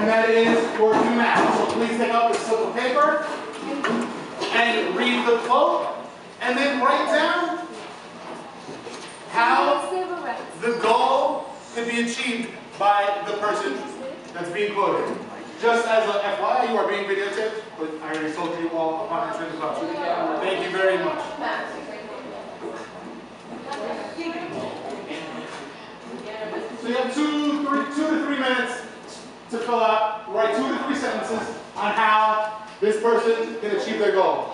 and that is for you now. So please take out the slip of paper and read the quote, and then write down how the goal can be achieved by the person that's being quoted. Just as a FYI, you are being videotaped, but I already told you all upon entering the classroom. Thank you very much. So you have two to three minutes to fill out, write 2 to 3 sentences on how this person can achieve their goal.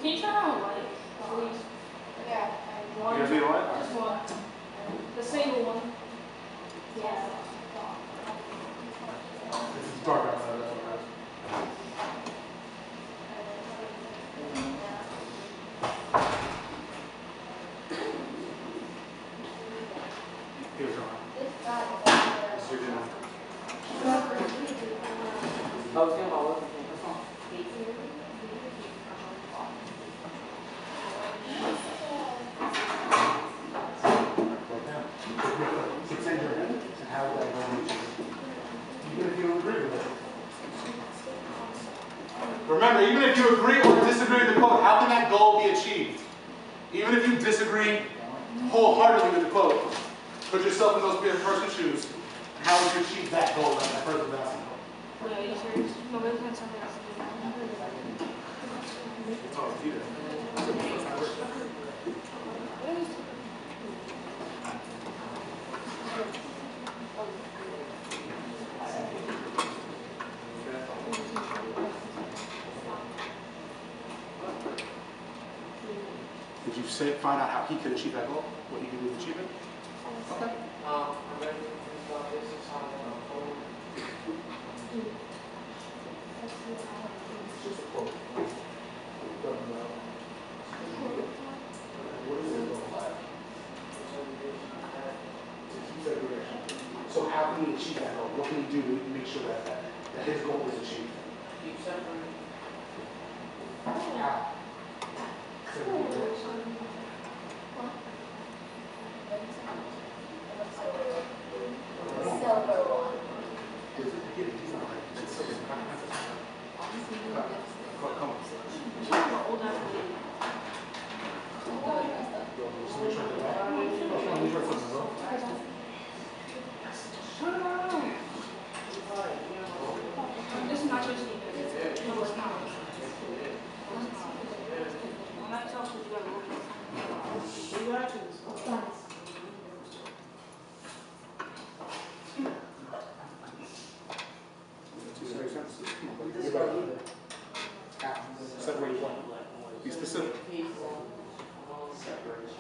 Can you turn on the light, please? Yeah. You guys need a light? Just one. The single one. Yeah. It's dark outside, that's what Here's your line. So you're gonna... I was going to follow. Remember, even if you agree or disagree with the quote, how can that goal be achieved? Even if you disagree wholeheartedly with the quote, put yourself in those person's shoes, and how would you achieve that goal that that person is asking for? Yeah, you serious? Nobody's going to tell me else to do Oh, Peter. Did you find out how he could achieve that goal? What he could do to achieve it? Okay. I'm ready to think about this. It's on the phone. It's just a quote. What is it goal? To keep segregation. So how can he achieve that goal? What can he do to make sure that his goal is achieved? Keep separating. How? This is not your seat. No, it's not. I'm not talking to you. Separate one. Be specific.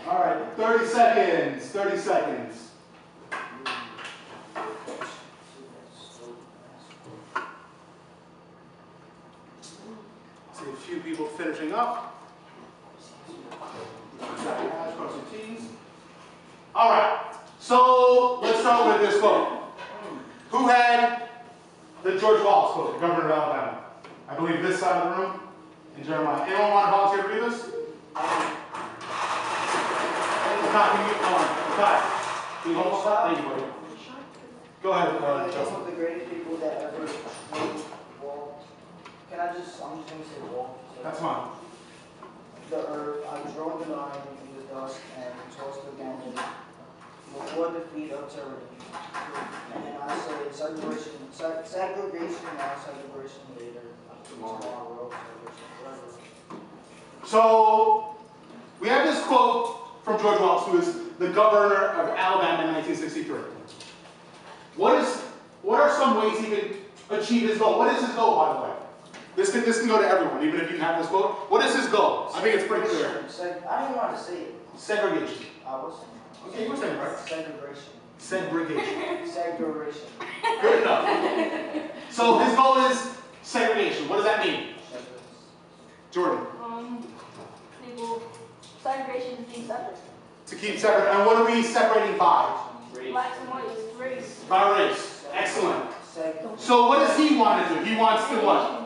All right, 30 seconds. 30 seconds. See a few people finishing up. Cross your T's. All right, so let's start with this quote. Who had the George Wallace quote, the governor of Alabama? I believe this side of the room in Jeremiah. Anyone want to volunteer to read this? Can you hold that? Thank you, buddy. Go ahead, Justin. Some of the greatest people that ever walked. Can I just, I'm just going to say walk. That's fine. The earth, I was rolled in iron in the dust and tossed again before the feet of tyranny. And then I say segregation now, segregation later, tomorrow, segregation forever. So, we have this quote from George Wallace, who is the governor of Alabama in 1963. What are some ways he can achieve his goal? What is his goal, by the way? This can go to everyone, even if you have this quote. What is his goal? I think it's pretty clear. I didn't know how to say it. Segregation. I was. Okay, you were saying it right. Segregation. Segregation. Segregation. Good enough. So his goal is segregation. What does that mean? Jordan. People, segregation is being separate. To keep separate. And what are we separating by? Blacks and whites, race. By race. Excellent. So what does he want to do? He wants to what?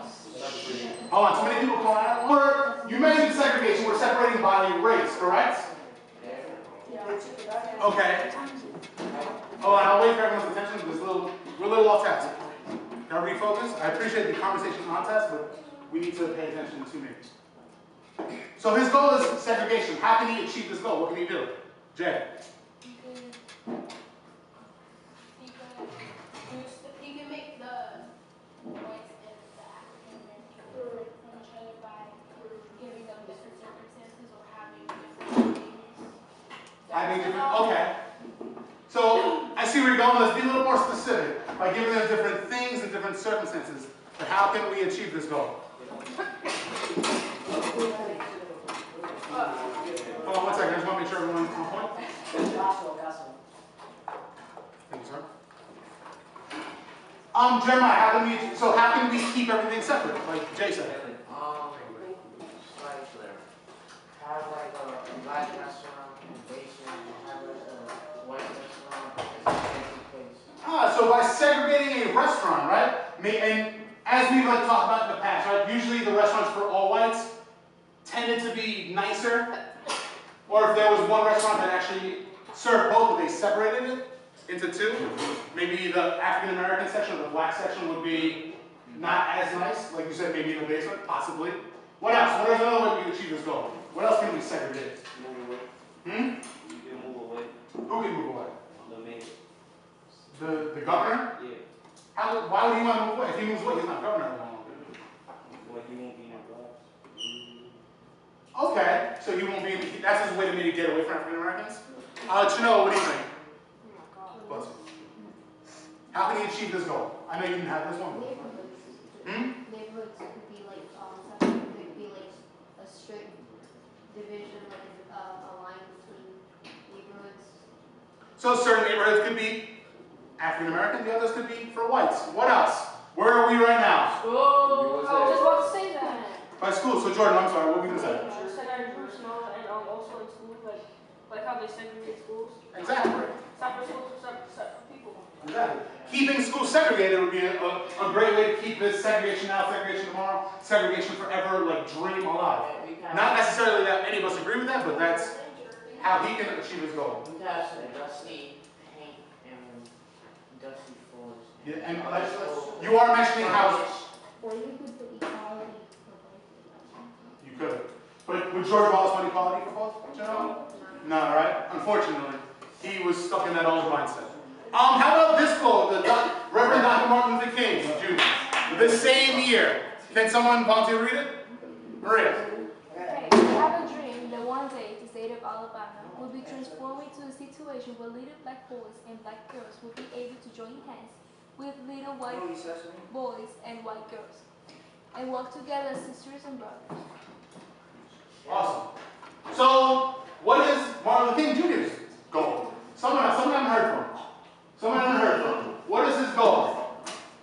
Hold on, too many people calling out. You mentioned segregation. We're separating by race, correct? Okay. Oh, and I'll wait for everyone's attention because we're a little off task. Can I refocus? I appreciate the conversation on task, but we need to pay attention to me. So his goal is segregation. How can he achieve this goal? What can he do? Jay. You can make the whites and the African American from each other by giving them different circumstances or having different things. Okay. So I see where you're going. Let's be a little more specific by giving them different things and different circumstances. But how can we achieve this goal? Hold on one second. I just want to make sure everyone's on point. Thank you, sir. Jeremiah, how can we keep everything separate, like Jay said? Have like a black restaurant and Asian, have like a white restaurant, it's a fancy place. So by segregating a restaurant, right? And as we've like talked about in the past, right? Usually the restaurants for all whites tended to be nicer. Or if there was one restaurant that actually served both, but they separated it into two, maybe the African American section or the black section would be not as nice, like you said, maybe in the basement, possibly. What else? What is another way we can achieve this goal? What else can we segregate? Move away. You can move away. Who can move away? The mayor. The governor? Yeah. Why would he want to move away? If he moves away, he's not governor any longer. Well, he won't be in blacks. Okay, so he won't be, that's his way to maybe get away from African Americans? Chino, what do you think? Bless you. How can he achieve this goal? I know you didn't have this one. Neighborhoods could be like something could be like a strict division, like a line between neighborhoods. So certain neighborhoods could be African American, the others could be for whites. What else? Where are we right now? Oh, I was just about to say that. By school. So Jordan, I'm sorry, what were we going to say? Segregation and also in schools, like how they segregate schools. Exactly. Separate schools for separate people. Exactly. Keeping schools segregated would be a great way to keep this segregation now, segregation tomorrow, segregation forever, like dream alive. Not necessarily that any of us agree with that, but that's how he can achieve his goal. We have some dusty paint and dusty floors. Yeah, and you are mentioning how Or you could put equality for both. you could. But would George Wallace want equality for both? General? No, right? Unfortunately, he was stuck in that old mindset. How about this quote, Reverend Dr. Martin Luther King Jr. The same year. Can someone volunteer to read it? Maria. Okay, I have a dream that one day the state of Alabama will be transformed into a situation where little black boys and black girls will be able to join hands with little white boys and white girls and work together as sisters and brothers. Awesome. So, what is Martin Luther King Jr.'s goal? Someone I haven't heard from. What is his goal?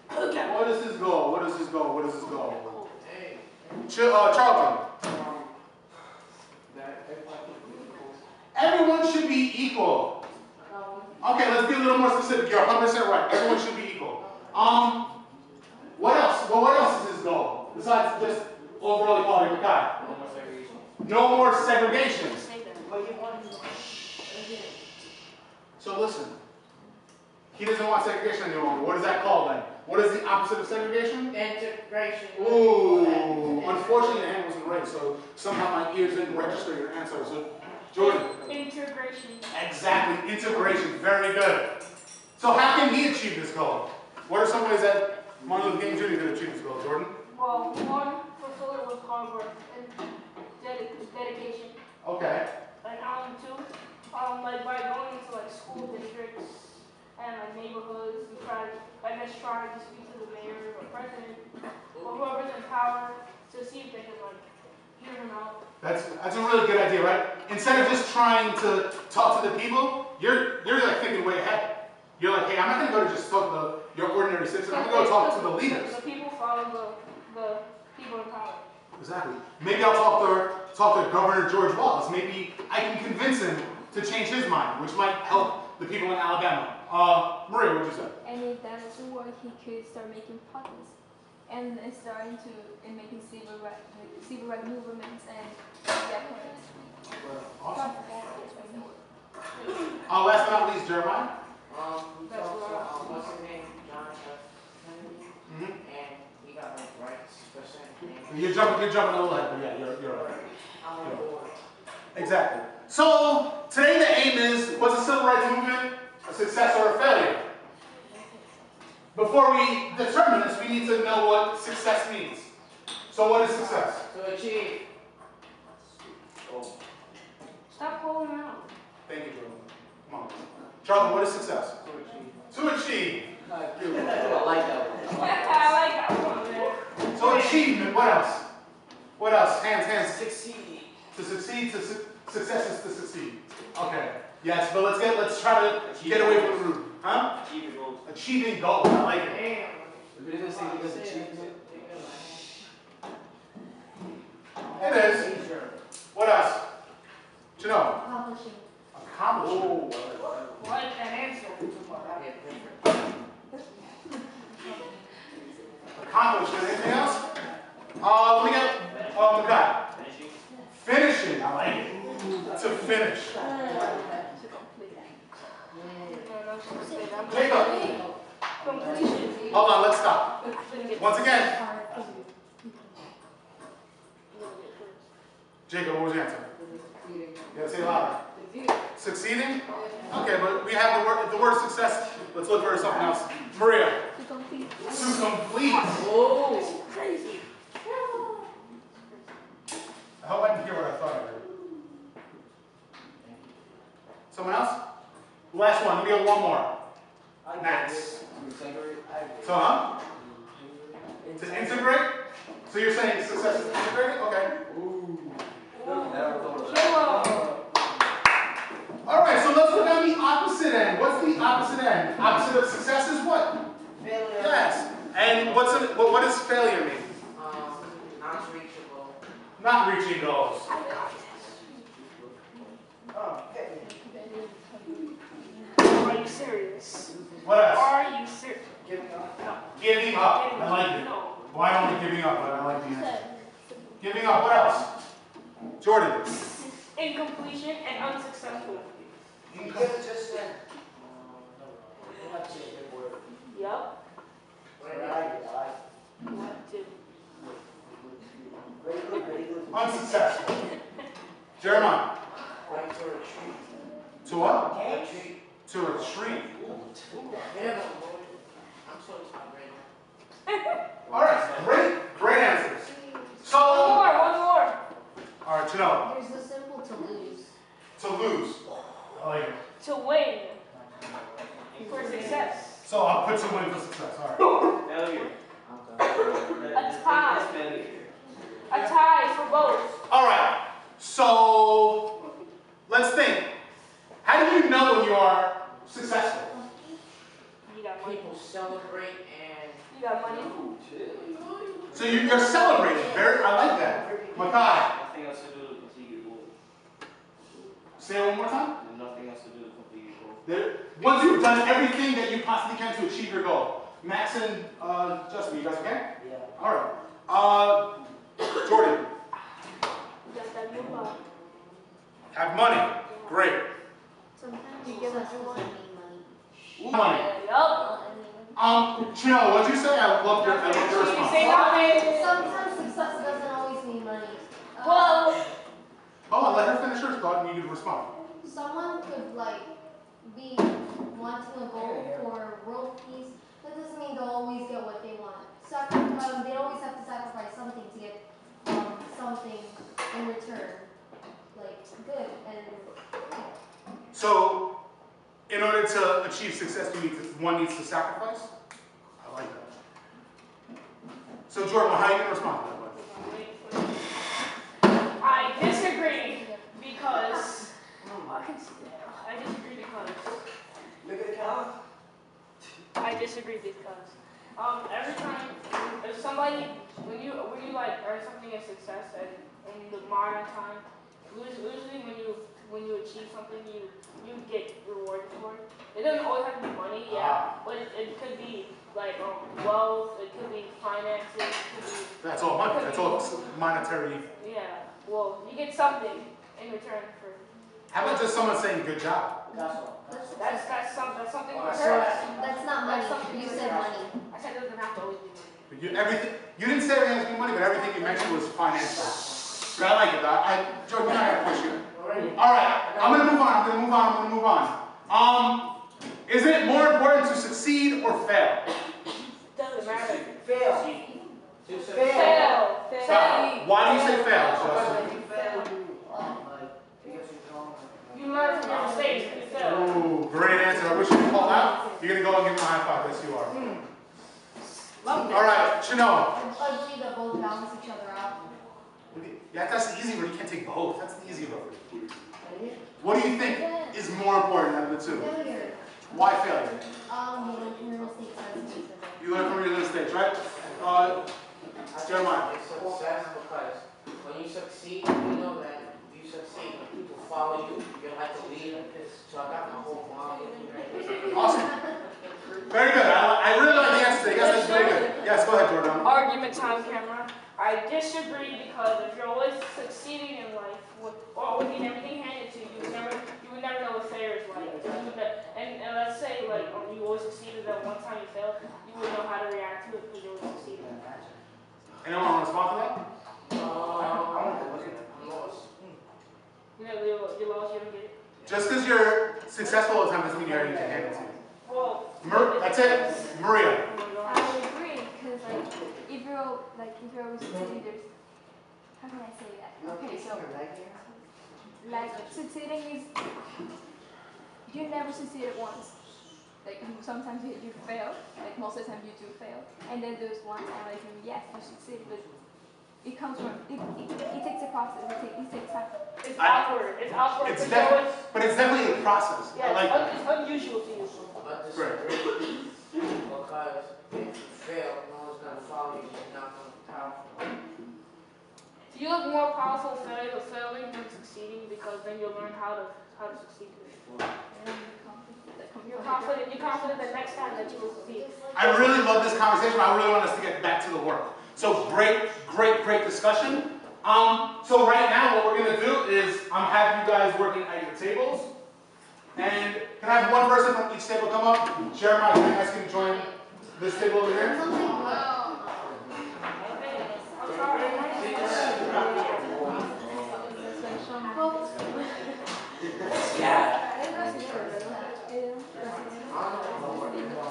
What is his goal? What is his goal? What is his goal? Charlton. Everyone should be equal. Okay, let's be a little more specific. You're 100% right. Everyone should be equal. What else? Well, what else is his goal besides just overall equality? Makai? No more segregation. So listen. He doesn't want segregation any longer. What is that called then? What is the opposite of segregation? Integration. Ooh, unfortunately the hand wasn't raised, so somehow my ears didn't register your answer. So, Jordan. Integration. Exactly, integration. Very good. So how can he achieve this goal? What are some ways that Martin Luther King Jr. can achieve this goal, Jordan? Well, one, fulfill it with hard work and dedication. Okay. Like, two, like by going into like school districts and like neighborhoods. We try to speak to the mayor or president or whoever's in power to see if they can like hear him out. That's a really good idea, right? Instead of just trying to talk to the people, you're like thinking way ahead. You're like, hey, I'm not gonna go to just talk to your ordinary citizen. I'm gonna go talk to the leaders. The people follow the people in power. Exactly. Maybe I'll talk to Governor George Wallace. Maybe I can convince him to change his mind, which might help the people in Alabama. Maria, what'd you say? And if that doesn't work, he could start making protests and making civil right movements and Awesome. Last but not least, Jeremiah. What's his name? John F. Kennedy. And he got like rights percent. You're jumping a little ahead, but yeah, you're right. I'm on board. Exactly. So today the aim is, was the civil rights movement a success or a failure? Before we determine this, we need to know what success means. So what is success? To achieve. Stop calling him out. Thank you, Jordan. Come on. Charlie, what is success? To achieve. To achieve. I like that one. I like that one, man. So achievement, what else? What else? Hands. Succeed. To succeed, success is to succeed. Okay. Yes, but let's try to get away from the root. Huh? Achieving goals. Achieving goals. I like it. Damn. It doesn't say because achievement. It is. What else? Janelle. accomplishing. Accomplishment. Like that answer. Accomplishment. Anything else? Let me get Makai. Finishing. I like it. To finish. Jacob. Completion. Hold on, let's stop. Once again. Jacob, what was your answer? You gotta say it louder. Succeeding? Okay, but we have the word success. Let's look for something else. Maria. To complete. To complete. Oh. Crazy. I hope I didn't hear what I thought I heard. Someone else? Last one. Let me go one more. Max. So, huh? To integrate? So you're saying success is integrating? Okay. All right, so let's look at the opposite end. What's the opposite end? Opposite of success is what? Failure. Yes. And what does failure mean? Not reachable. Not reaching goals. Are you serious? What else? Are you serious? Giving up. I like it. No. Why only giving up? But I like the answer. Giving up. What else? Jordan. Incompletion and unsuccessful. Yup. What did? Unsuccessful. Jeremiah. Like to retreat. To what? Retreat. To retreat. Yeah. I'm so excited. All right. Great answers. One So, more. all right, Chanel. There's the simple to lose. To lose. I like it. To win. For success. So I'll put to win for success. All right. Failure. A tie. It's failure. A tie for both. All right. So let's think. How do you know when you are successful? You got money. People celebrate and You got money. So you're celebrating. I like that. Makai, Nothing else to do to complete your goal. say it one more time. There's nothing else to do to complete your goal. Once you've done everything that you possibly can to achieve your goal. Max and Justin, you guys okay? Yeah. All right. Jordan, You got that new car. have money. Great. Sometimes You you give get us your money. Money. Yup. Chanel, what'd you say? I love your You response. say nothing. Sometimes success doesn't always mean money. Well, Hold on, let her finish her thought and you can respond. Someone could be wanting a goal for world peace. That doesn't mean they'll always get what they want. They always have to sacrifice something to get something in return, like good and. So, in order to achieve success, one needs to sacrifice? I like that. So Jordan, how are you going to respond to that one? I disagree because every time if somebody when you like earn something as success in the modern time, usually when you achieve something you get rewarded for it. It doesn't always have to be money, yeah, but it could be like wealth, it could be finances, it could be. That's all money. That's all monetary. Yeah. Well, you get something in return for. How about just someone saying good job? That's something for That's her. not money. You said money. I said it doesn't have to always be money. You didn't say everything has to be money, but everything you mentioned was financial. But I like it. Jordan, I gotta push you. All right, I'm gonna move on. Is it more important to succeed or fail? Doesn't matter. Fail. Stop. Why do you say fail, Justin? You learn from your mistakes. You fail. Ooh, great answer. I wish you could call out. You're gonna go and give him a high five. Yes, you are. All right, Chino. I believe that both balance each other out. Yeah, that's the easy one. You can't take both. That's the easy one. What do you think is more important out of the two? Failure. Why failure? You learn from your mistakes as a citizen. You learn from your mistakes, right? Jeremiah. It's success because when you succeed, you know that you succeed. When people follow you, you're like a leader. So I got my whole mom with me right here. Awesome. Very good. I really like the answer. You guys did very good. Yes, go ahead, Jordan. Argument time, camera. I disagree because if you're always succeeding in life, or getting everything handed to you, you would never know what fair is like. And let's say like you always succeeded, that one time you failed, you wouldn't know how to react to it because you always succeeded. Anyone want to respond to that? I'm lost. You know, you're lost, you don't get it. Just because you're successful all the time doesn't mean you have anything handed to you. Well, That's it. Maria. I would agree, because if you're always succeeding, there's, how can I say that? Okay, so like succeeding is, you never succeeded once. Like sometimes you fail, like most of the time you do fail, and then there's one time like yes you succeed, but it comes from it takes a process. It takes time. it's awkward. It's awkward. But it's definitely a process. Yeah, I like that. it's unusual to you. But disagree because if you fail, no one's gonna follow you. You're not gonna be powerful. Do you look more powerful failing than succeeding because then you'll learn how to succeed. You're confident that next time that you will succeed. I really love this conversation. I really want us to get back to the work. So great discussion. So right now what we're gonna do is have you guys working at your tables. And can I have one person from each table come up? Jeremiah, can I ask you to join this table over here?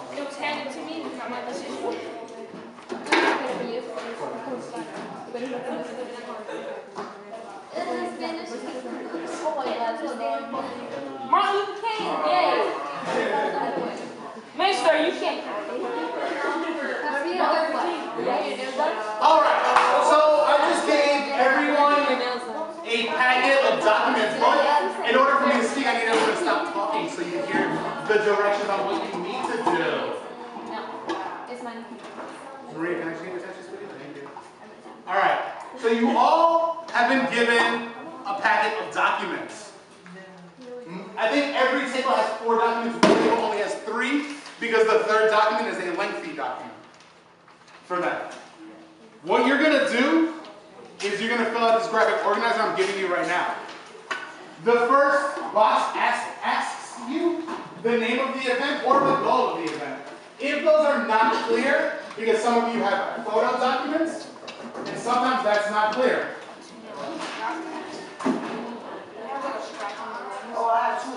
It was handed to me, it's not my decision. Oh my God, so damn. Martin Luther King, yay! Mister, you can't. All right. So I just gave everyone a packet of documents, but in order for me to speak, I need everyone to stop talking so you can hear the directions on what you need to do. It's mine. Maria, can I see your attention, sweetie? Thank you. All right. So you all have been given a packet of documents. I think every table has 4 documents. One table only has 3 because the third document is a lengthy document for them. What you're going to do is you're going to fill out this graphic organizer I'm giving you right now. The first box asks you the name of the event or the goal of the event. If those are not clear, because some of you have photo documents, and sometimes that's not clear. Oh, I have 2.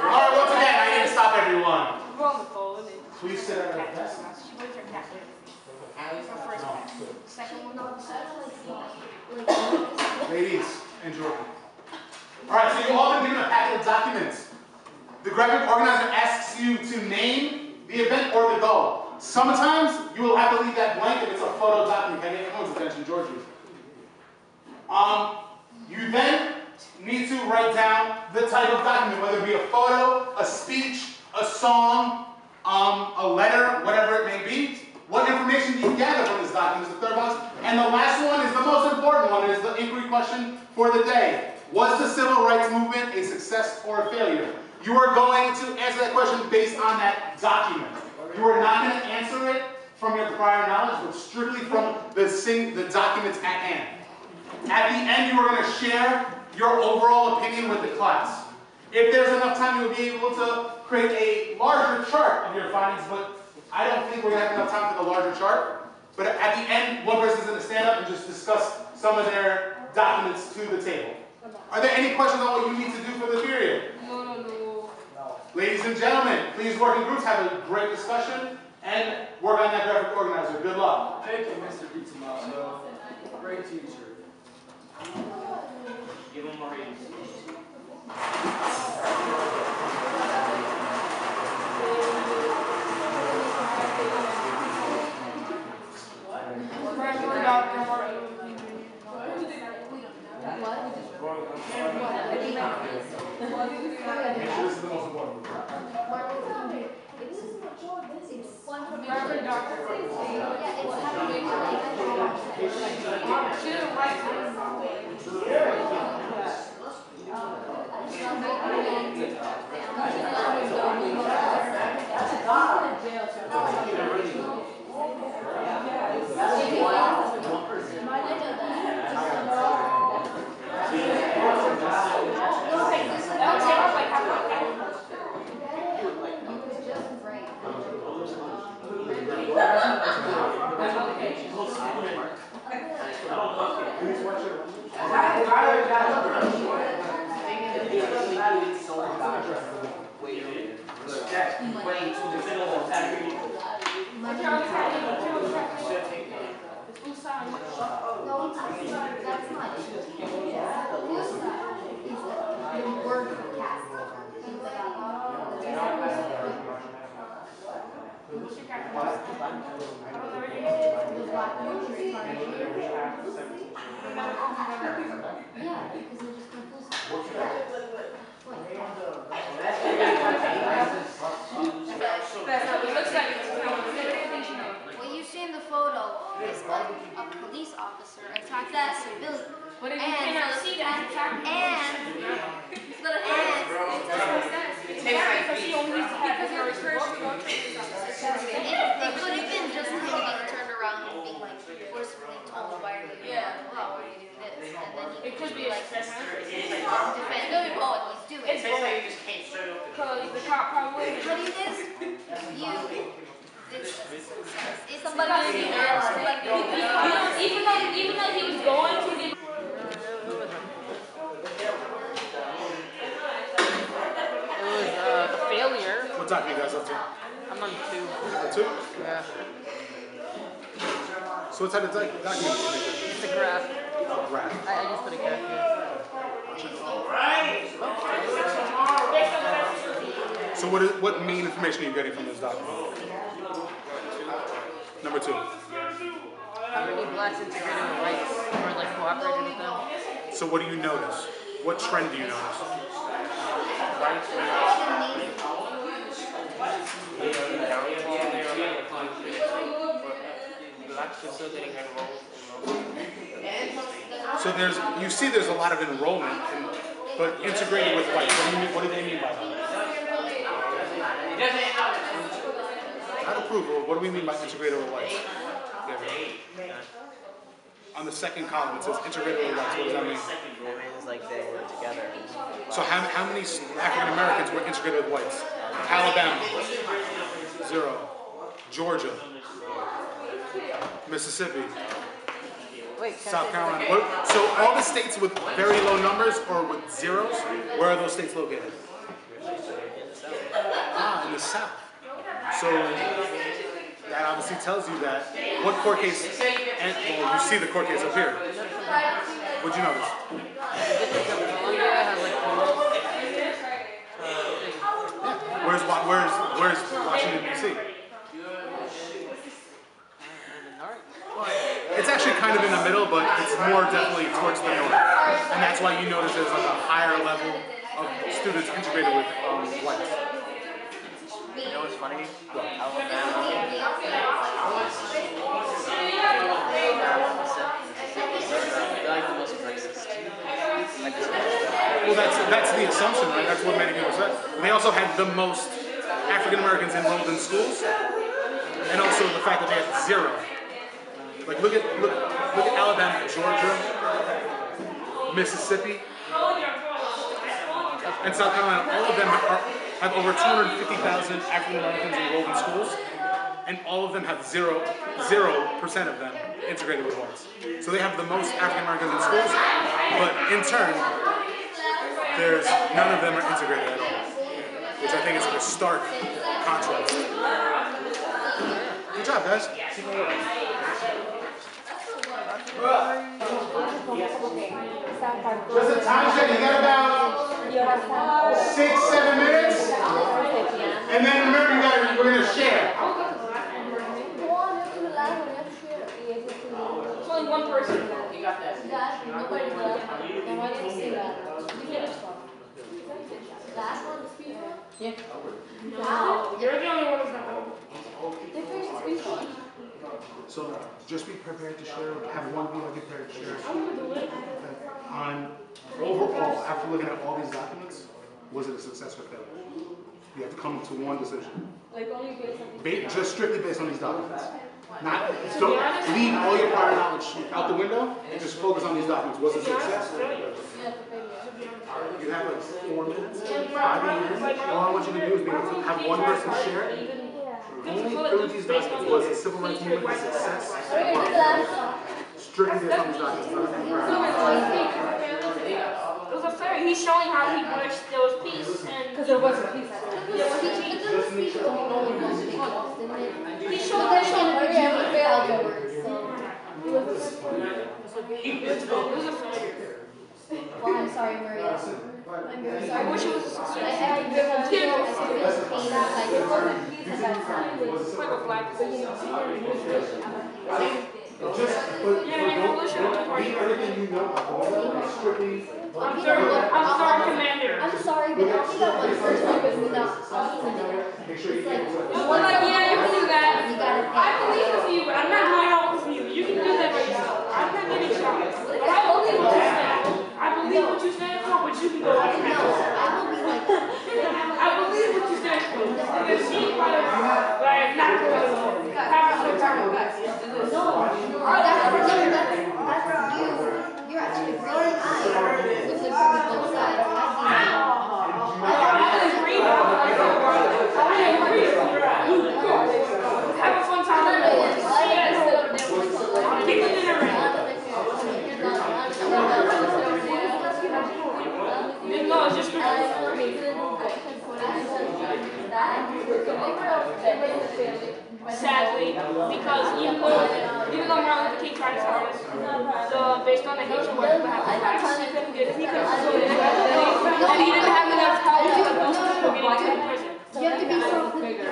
Alright, once again, I need to stop everyone. We're on the phone. Please sit at your desk. Second one. ladies and Jordan. All right, so you've all been given a packet of documents. The graphic organizer asks you to name the event or the goal. Sometimes you will have to leave that blank if it's a photo document. Can I get everyone's attention, Georgie? You then need to write down the type of document, whether it be a photo, a speech, a song, a letter, whatever it may be. What information do you gather from this document is the third box. And the last one is the most important one. It is the inquiry question for the day. Was the civil rights movement a success or a failure? You are going to answer that question based on that document. You are not going to answer it from your prior knowledge, but strictly from the documents at hand. At the end, you are going to share your overall opinion with the class. If there's enough time, you'll be able to create a larger chart of your findings, but I don't think we're going to have enough time for the larger chart. But at the end, one person's going to stand up and just discuss some of their documents to the table. Are there any questions on what you need to do for the period? No. Ladies and gentlemen, please work in groups, have a great discussion, and work on that graphic organizer. Good luck. Thank you, Mr. D. Tomaso. Great teacher. Give him a raise. Make sure this is the most important. What you see in the photo is like a police officer attacking a civilian. But if you cannot see that, it's happening. It could have been just him being turned around and being like forcefully told why are you doing that? Why are you doing this? And then he It could be like like defend what he's doing. It's both. Because the cop probably But it is you. It's somebody even though he was going to get failure. What time are you guys up to? I'm on 2. 2? Yeah. So what type of document? It's a graph. Graph. I just put a graph here. So what main information are you getting from this document? Number 2. How many blacks integrated with whites or like cooperated with them? So what do you notice? What trend do you notice? So there's a lot of enrollment, but integrated with whites. What do they mean by that? How to prove? What do we mean by integrated with whites? On the second column, it says integrated with whites. What does that mean? It means like they were together. So how many African Americans were integrated with whites? Alabama, 0. Georgia, Mississippi, South Carolina. So all the states with very low numbers or with zeros, where are those states located? In the South. So that obviously tells you that what court case, and well, you see the court case up here. What'd you notice? Where's Washington D.C.? It's actually kind of in the middle, but it's more definitely towards the north, and that's why you notice there's like a higher level of students integrated with whites. You know what's funny? They're like the most racist. Well, that's the assumption, right? That's what many people say. They also had the most African Americans enrolled in schools, and also the fact that they had 0. Like look at Alabama, Georgia, Mississippi, and South Carolina. All of them have over 250,000 African Americans enrolled in schools, and all of them have 0% of them integrated with whites. So they have the most African Americans in schools, but in turn, none of them are integrated at all, which I think is a stark contrast. Good job, guys. Just a time check. You got about 6-7 minutes, and then remember we're gonna share. It's only one person. You got that. Nobody left. Nobody see that. Last one, the speech one? Yeah. Wow. You're the only one who's not home. They finished the speech one. So just be prepared to share. Have one be prepared to share. On overall, after looking at all these documents, was it a success or failure? You have to come to one decision. Like only Just strictly based on these documents. Don't leave all your prior knowledge out the window and just focus on these documents. Was it a success? You have like 4 minutes, 5 minutes. All I want you to do is be able to have one person share. Only through these documents was the civil rights movement a success. Strictly based on these documents. It was a fair. He's showing how he wished there was peace and because there wasn't peace. he showed that Well, I'm sorry, Maria. I'm very sorry. I wish it was a success. I It's like a black Everything you know about strictly. I'm sorry, Commander. I'm sorry, but I'll be that one person who was not Make sure you like, Well, like, yeah, you can do that. you gotta I believe in you, but I'm not going out with you. You can do that by yourself. I'm not getting shot. But I believe what you stand for. I believe what you stand for, but you can go out and No, I will be like, I believe what you stand for. Because she probably, like, not because of having some time with us. that's you. You're actually breaking eyes with the both sides. I agree. Have a fun time. Keep the dinner ready. No, it's just sadly, because even though Martin Luther King tried his hardest, based on the hatred what people have to pass, he couldn't get it. He couldn't do it. And he didn't have enough help to those people getting to prison. You have to be so bigger.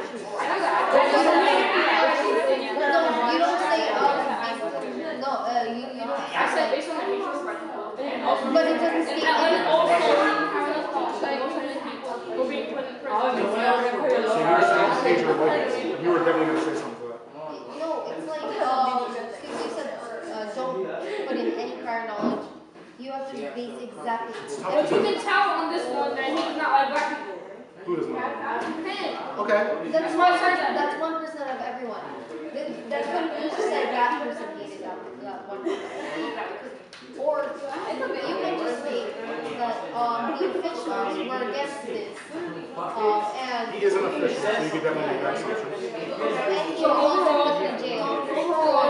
No, you don't say, no, you don't. I said based on the hatred of white people. But it doesn't speak. And also, we're being put in prison. So you were saying hatred of white people. You were definitely going to say something to that. No, it's like, because you said, don't put in any prior knowledge. You have to base exactly. But you can tell on this one that he's not like black people. Who doesn't know? Him. Okay. That's 1% of everyone. That's when you just said that person hated that 1%. Or you can just state that the officials were against this. And He isn't official, so you can definitely make that assumption. and he was in jail. Overall,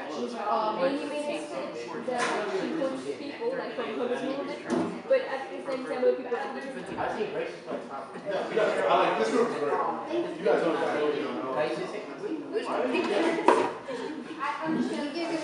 he's And he made it that he puts people like from his movement, but at the same time with people like I think racist like top. I like this group. You guys don't know. You give me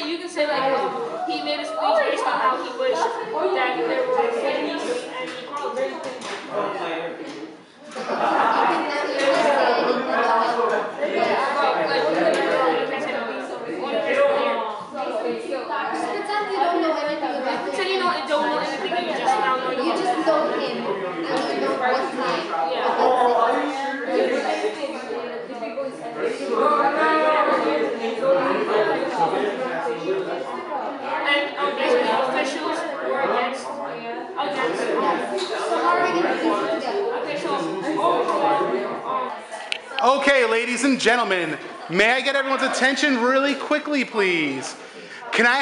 You can say like he made a speech based on how he wished that there were peace and equality. Pretend you don't know anything about him. Pretend you don't know anything and you just now know You just know him and you know what's like. And basically officials were against. So how are we gonna do it? Okay, ladies and gentlemen, may I get everyone's attention really quickly, please? Can I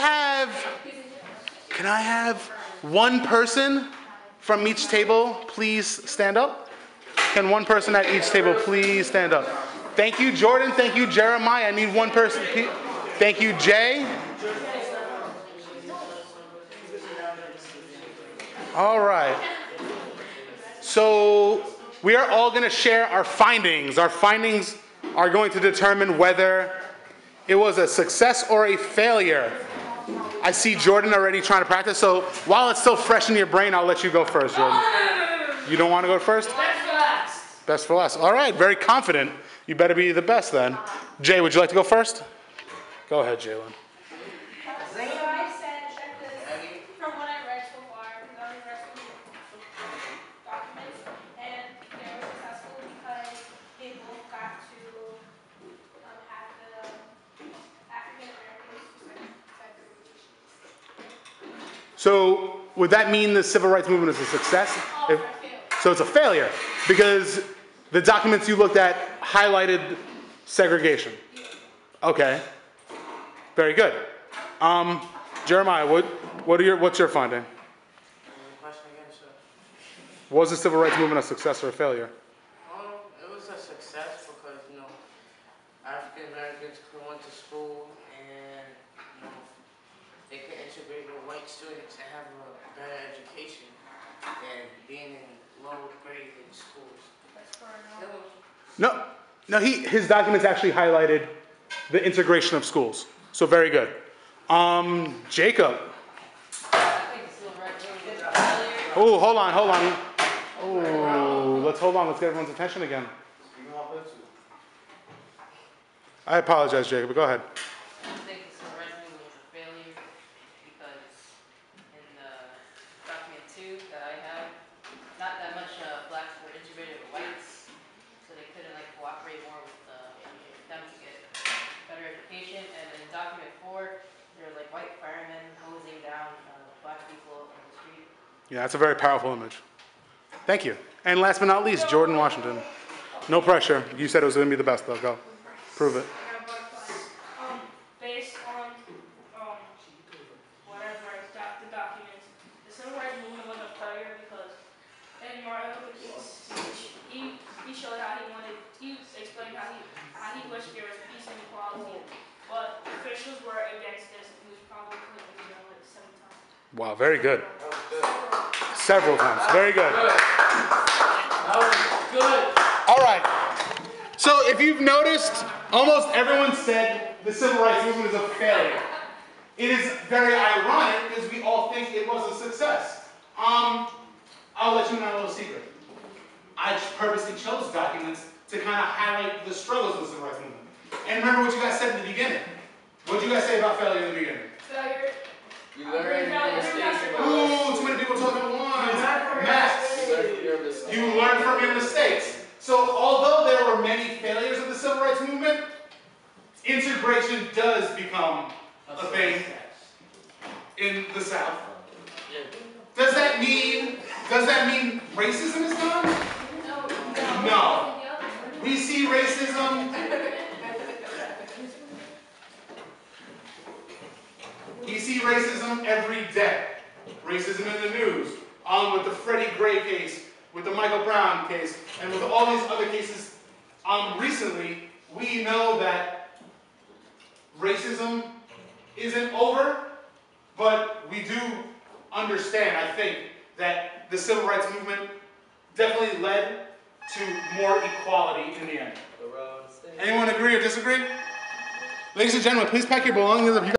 have one person from each table please stand up? Can one person at each table please stand up? Thank you, Jordan. Thank you, Jeremiah. I need one person. Thank you, Jay. All right. So we are all going to share our findings. Our findings are going to determine whether it was a success or a failure. I see Jordan already trying to practice, so while it's still fresh in your brain, I'll let you go first, Jordan. You don't want to go first? best for last. Best for last. All right, very confident. You better be the best then. Jay, would you like to go first? Go ahead, Jalen. So I said, check this, from what I read so far, because I was read some documents, and they were successful because they both got to have the African Americans segregation. So would that mean the civil rights movement is a success? Oh, I failed. So it's a failure because the documents you looked at highlighted segregation. Okay. Very good. Jeremiah, what's your finding? Question again, sir. Was the civil rights movement a success or a failure? It was a success because, African Americans went to school and, they could integrate with white students and have a better education than being in low grade in schools. No. His documents actually highlighted the integration of schools. So very good. Jacob. Oh, hold on. Oh, let's hold on. Let's get everyone's attention again. I apologize, Jacob, but go ahead. I think the civil rights movement was a failure because in the document 2 that I have, not that much blacks were integrated with whites, so they couldn't cooperate more with them to get better education. And in document 4, there were white firemen hosing down black people on the street. Yeah, that's a very powerful image. Thank you. And last but not least, Jordan Washington. No pressure. You said it was going to be the best, though. Go. Prove it. Based on whatever the documents, the civil rights movement was a failure because in Martin Luther King's speech, he showed how he explained how he wished there was peace and equality, but officials were against this, and he was probably put in jail 7 times. Wow, very good. Several times. Very good. That was good. All right. So if you've noticed, almost everyone said the civil rights movement is a failure. It is very ironic because we all think it was a success. I'll let you know a little secret. I purposely chose documents to kind of highlight the struggles of the civil rights movement. And remember what you guys said in the beginning. What did you guys say about failure in the beginning? Failure. You learn your mistakes. Ooh, too many people talking at once. Max, you learn from your mistakes. So although there were many failures of the civil rights movement, integration does become a thing in the South. Does that mean racism is gone? No. We see racism. We see racism every day. Racism in the news. with the Freddie Gray case, with the Michael Brown case, and with all these other cases recently, we know that racism isn't over, but we do understand, I think, that the civil rights movement definitely led to more equality in the end. Anyone agree or disagree? Ladies and gentlemen, please pack your belongings up.